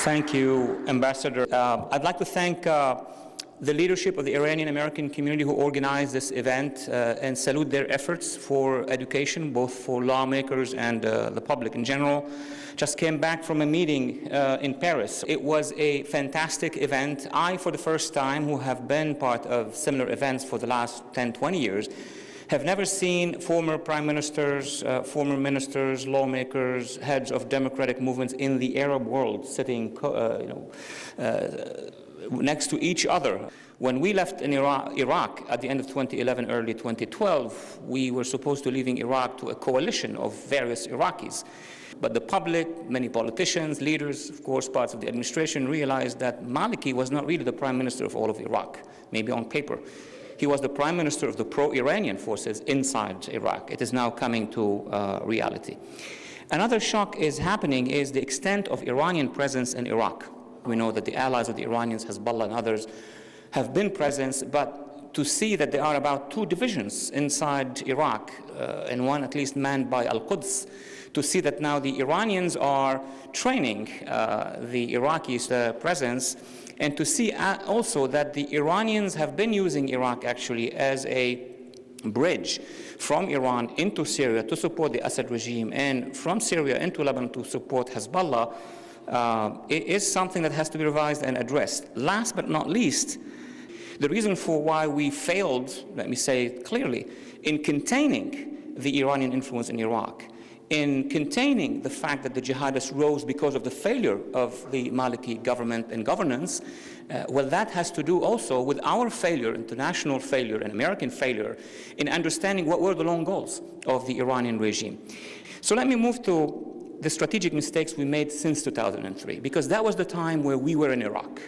Thank you, Ambassador. I'd like to thank the leadership of the Iranian American community who organized this event and salute their efforts for education, both for lawmakers and the public in general. Just came back from a meeting in Paris. It was a fantastic event. I, for the first time, who have been part of similar events for the last 10, 20 years, have never seen former prime ministers, former ministers, lawmakers, heads of democratic movements in the Arab world sitting next to each other. When we left in Iraq at the end of 2011, early 2012, we were supposed to leaving Iraq to a coalition of various Iraqis. But the public, many politicians, leaders, of course, parts of the administration realized that Maliki was not really the prime minister of all of Iraq, maybe on paper. He was the prime minister of the pro-Iranian forces inside Iraq. It is now coming to reality. Another shock is happening is the extent of Iranian presence in Iraq. We know that the allies of the Iranians, Hezbollah and others, have been present, but to see that there are about 2 divisions inside Iraq, and one at least manned by Al-Quds, to see that now the Iranians are training the Iraqis' presence, and to see also that the Iranians have been using Iraq actually as a bridge from Iran into Syria to support the Assad regime, and from Syria into Lebanon to support Hezbollah. It is something that has to be revised and addressed. Last but not least, the reason for why we failed, let me say it clearly, in containing the Iranian influence in Iraq, in containing the fact that the jihadists rose because of the failure of the Maliki government and governance, well, that has to do also with our failure, international failure and American failure, in understanding what were the long goals of the Iranian regime. So let me move to the strategic mistakes we made since 2003, because that was the time where we were in Iraq.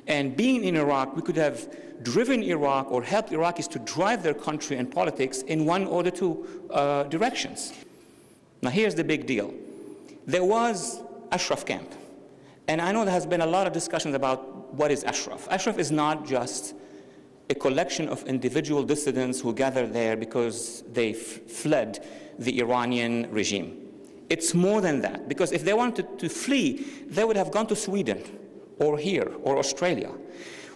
And being in Iraq, we could have driven Iraq or helped Iraqis to drive their country and politics in one or the 2 directions. Now, here's the big deal. There was Ashraf camp. And I know there has been a lot of discussions about what is Ashraf. Ashraf is not just a collection of individual dissidents who gathered there because they fled the Iranian regime. It's more than that, because if they wanted to flee, they would have gone to Sweden or here or Australia.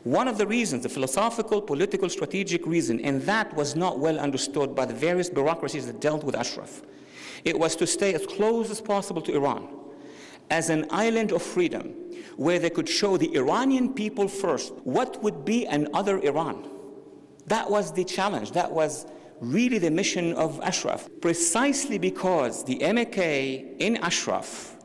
One of the reasons, the philosophical, political, strategic reason, and that was not well understood by the various bureaucracies that dealt with Ashraf, it was to stay as close as possible to Iran, as an island of freedom, where they could show the Iranian people first what would be another Iran. That was the challenge. That was really the mission of Ashraf, precisely because the MK in Ashraf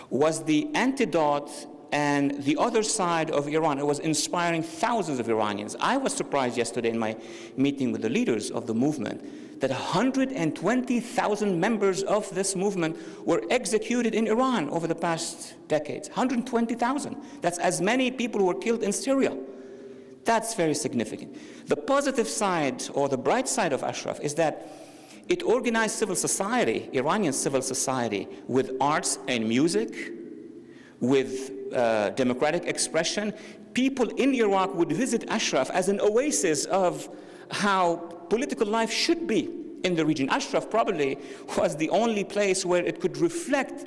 was the antidote and the other side of Iran. It was inspiring thousands of Iranians. I was surprised yesterday in my meeting with the leaders of the movement that 120,000 members of this movement were executed in Iran over the past decades. 120,000. That's as many people who were killed in Syria. That's very significant. The positive side, or the bright side of Ashraf, is that it organized civil society, Iranian civil society, with arts and music, with democratic expression. People in Iraq would visit Ashraf as an oasis of how political life should be in the region. Ashraf probably was the only place where it could reflect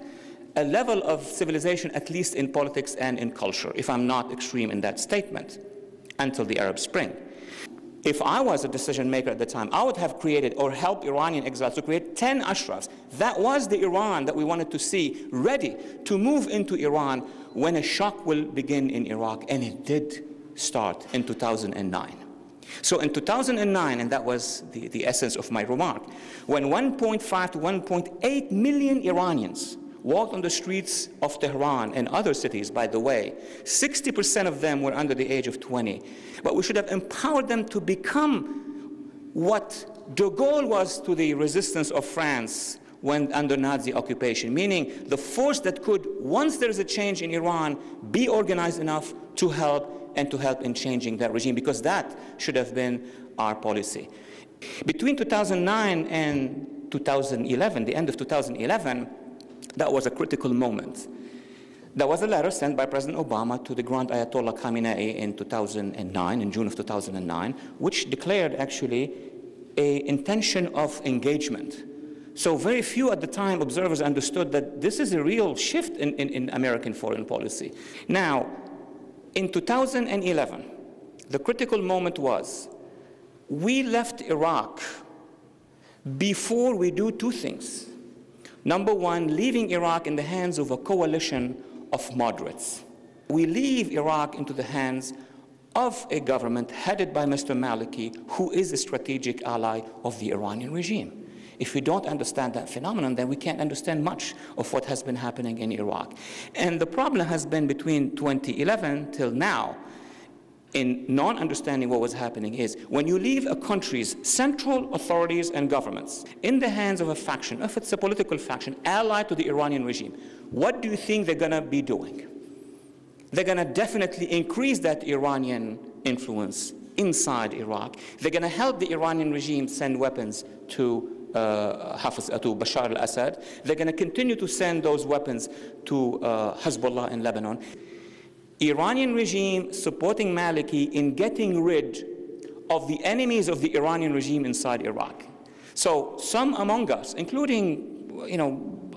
a level of civilization, at least in politics and in culture, if I'm not extreme in that statement, until the Arab Spring. If I was a decision maker at the time, I would have created or helped Iranian exiles to create 10 Ashrafs. That was the Iran that we wanted to see, ready to move into Iran when a shock will begin in Iraq, and it did start in 2009. So in 2009, and that was the essence of my remark, when 1.5 to 1.8 million Iranians walked on the streets of Tehran and other cities, by the way, 60% of them were under the age of 20. But we should have empowered them to become what de Gaulle was to the resistance of France when under Nazi occupation, meaning the force that could, once there is a change in Iran, be organized enough to help in changing that regime, because that should have been our policy. Between 2009 and 2011, the end of 2011, that was a critical moment. There was a letter sent by President Obama to the Grand Ayatollah Khamenei in 2009, in June of 2009, which declared actually an intention of engagement So very few at the time observers understood that this is a real shift in American foreign policy. Now, in 2011, the critical moment was we left Iraq before we do two things. Number one, leaving Iraq in the hands of a coalition of moderates. We leave Iraq into the hands of a government headed by Mr. Maliki, who is a strategic ally of the Iranian regime. If we don't understand that phenomenon, then we can't understand much of what has been happening in Iraq. And the problem has been between 2011 till now, in non-understanding what was happening, is when you leave a country's central authorities and governments in the hands of a faction, if it's a political faction allied to the Iranian regime, what do you think they're going to be doing? They're going to definitely increase that Iranian influence inside Iraq. They're going to help the Iranian regime send weapons to Bashar al-Assad. They're going to continue to send those weapons to Hezbollah in Lebanon. Iranian regime supporting Maliki in getting rid of the enemies of the Iranian regime inside Iraq. So some among us, including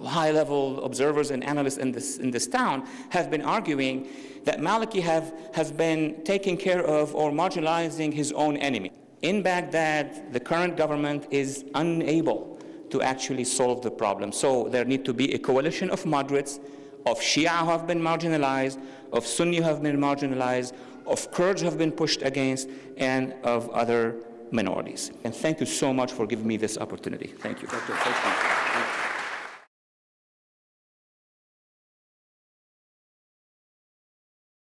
high-level observers and analysts in this town, have been arguing that Maliki has been taking care of or marginalizing his own enemy. In Baghdad, the current government is unable to actually solve the problem. So there need to be a coalition of moderates, of Shia who have been marginalized, of Sunni who have been marginalized, of Kurds who have been pushed against, and of other minorities. And thank you so much for giving me this opportunity. Thank you. Thank you.